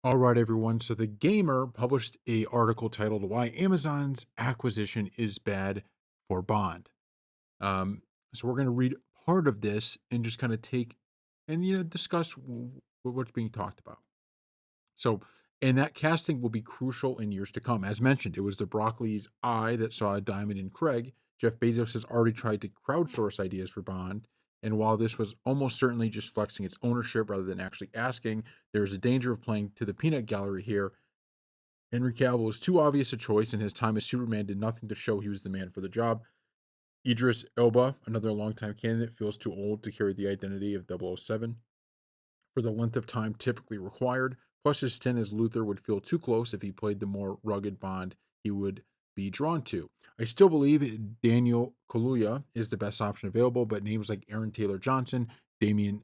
All right, everyone. So the Gamer published a article titled "Why Amazon's Acquisition is Bad for Bond." Um, so we're going to read part of this and just kind of take and discuss what's being talked about. So, and that casting will be crucial in years to come. As mentioned, it was the Broccoli's eye that saw a diamond in Craig. Jeff Bezos has already tried to crowdsource ideas for Bond. And while this was almost certainly just flexing its ownership rather than actually asking, there's a danger of playing to the peanut gallery here. Henry Cavill is too obvious a choice, and his time as Superman did nothing to show he was the man for the job. Idris Elba, another longtime candidate, feels too old to carry the identity of 007 for the length of time typically required. Plus, his stint as Luther would feel too close if he played the more rugged Bond he would be drawn to. I still believe Daniel Kaluuya is the best option available, but names like Aaron Taylor Johnson, Damian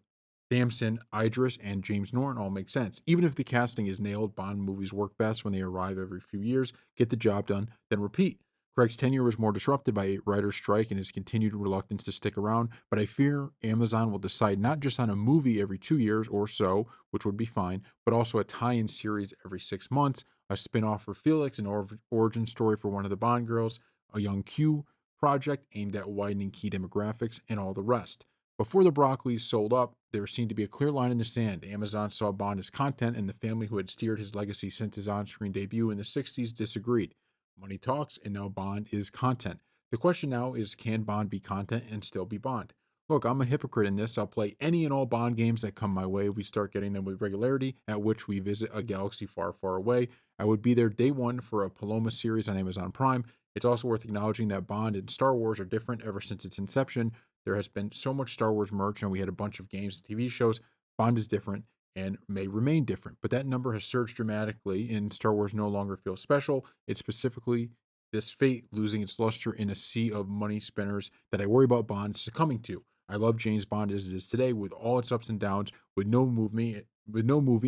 Damson, Idris, and James Norton all make sense. Even if the casting is nailed, Bond movies work best when they arrive every few years, get the job done, then repeat. Craig's tenure was more disrupted by a writer's strike and his continued reluctance to stick around, but I fear Amazon will decide not just on a movie every 2 years or so, which would be fine, but also a tie in series every 6 months, a spin off for Felix, an origin story for one of the Bond girls, a young Q project aimed at widening key demographics, and all the rest. Before the Broccolis sold up, there seemed to be a clear line in the sand. Amazon saw Bond as content, and the family who had steered his legacy since his on screen debut in the 60s disagreed. Money talks, and now Bond is content. The question now is, can Bond be content and still be Bond? Look, I'm a hypocrite in this. I'll play any and all Bond games that come my way if we start getting them with regularity, at which we visit a galaxy far, far away. I would be there day one for a Paloma series on Amazon Prime. It's also worth acknowledging that Bond and Star Wars are different ever since its inception. There has been so much Star Wars merch, and we had a bunch of games and TV shows. Bond is different and may remain different, but that number has surged dramatically, and Star Wars no longer feels special. It's specifically this fate losing its luster in a sea of money spinners that I worry about Bond succumbing to. I love James Bond as it is today, with all its ups and downs, with no movie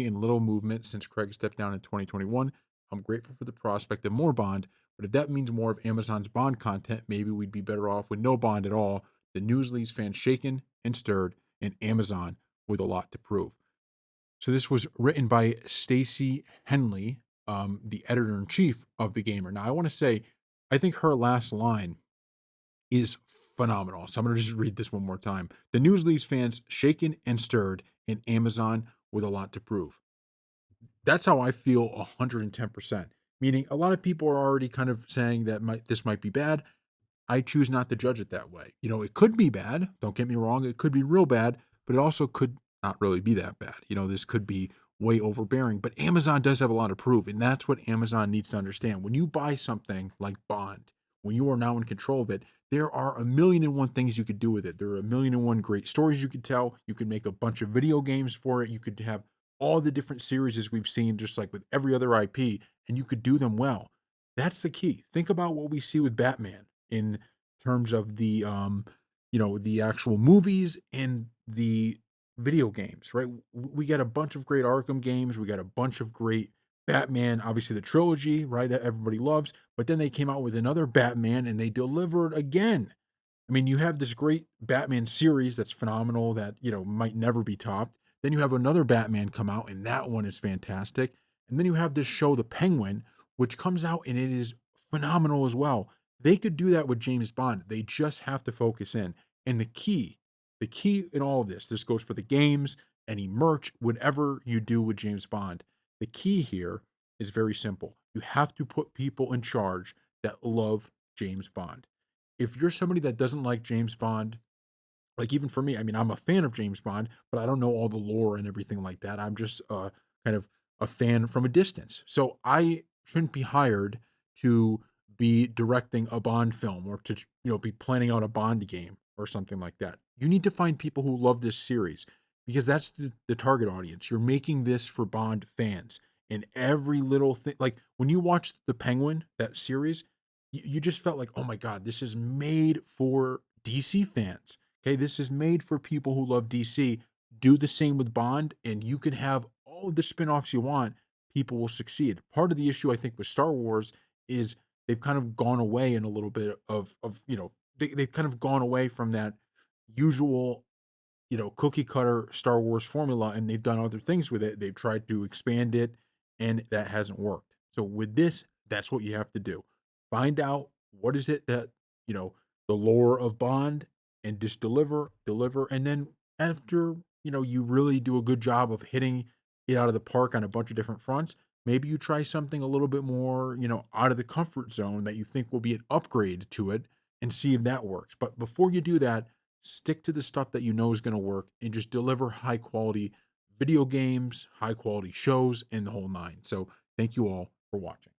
and little movement since Craig stepped down in 2021. I'm grateful for the prospect of more Bond, but if that means more of Amazon's Bond content, maybe we'd be better off with no Bond at all. The news leaves fans shaken and stirred, and Amazon with a lot to prove. So this was written by Stacey Henley, the editor in chief of the Gamer. Now I want to say, I think her last line is phenomenal. So I'm going to just read this one more time. The news leaves fans shaken and stirred, and Amazon with a lot to prove. That's how I feel 110%. Meaning, a lot of people are already kind of saying that this might be bad. I choose not to judge it that way. It could be bad. Don't get me wrong. It could be real bad, but it also could not really be that bad. This could be way overbearing, but Amazon does have a lot of proof. And that's what Amazon needs to understand. When you buy something like Bond, when you are now in control of it, there are a million and one things you could do with it. There are a million and one great stories you could tell. You could make a bunch of video games for it. You could have all the different series as we've seen, just like with every other IP, and you could do them well. That's the key. Think about what we see with Batman in terms of the actual movies and the video games, right? We got a bunch of great Arkham games. We got a bunch of great Batman, obviously the trilogy, right? That everybody loves. But then they came out with another Batman and they delivered again. I mean, you have this great Batman series that's phenomenal that, might never be topped. Then you have another Batman come out, and that one is fantastic. And then you have this show, The Penguin, which comes out and it is phenomenal as well. They could do that with James Bond. They just have to focus in. And the key in all of this goes for the games, any merch, whatever you do with James Bond. The key here is very simple. You have to put people in charge that love James Bond. If you're somebody that doesn't like James Bond, like even for me, I mean, I'm a fan of James Bond, but I don't know all the lore and everything like that. I'm just kind of a fan from a distance. So I shouldn't be hired to be directing a Bond film or to be planning out a Bond game or something like that. You need to find people who love this series because that's the target audience. You're making this for Bond fans. And every little thing, like when you watched The Penguin, that series, you just felt like, oh my God, this is made for DC fans. Okay, this is made for people who love DC. Do the same with Bond, and you can have all the spin-offs you want. People will succeed. Part of the issue, I think, with Star Wars is they've kind of gone away in a little bit they've kind of gone away from that usual, cookie cutter Star Wars formula, and they've done other things with it. They've tried to expand it and that hasn't worked. So with this, that's what you have to do. Find out what is it that, you know, the lore of Bond, and just deliver. And then after, you really do a good job of hitting it out of the park on a bunch of different fronts, maybe you try something a little bit more, out of the comfort zone that you think will be an upgrade to it and see if that works. But before you do that, stick to the stuff that you know is going to work and just deliver high quality video games, high quality shows, and the whole nine. So thank you all for watching.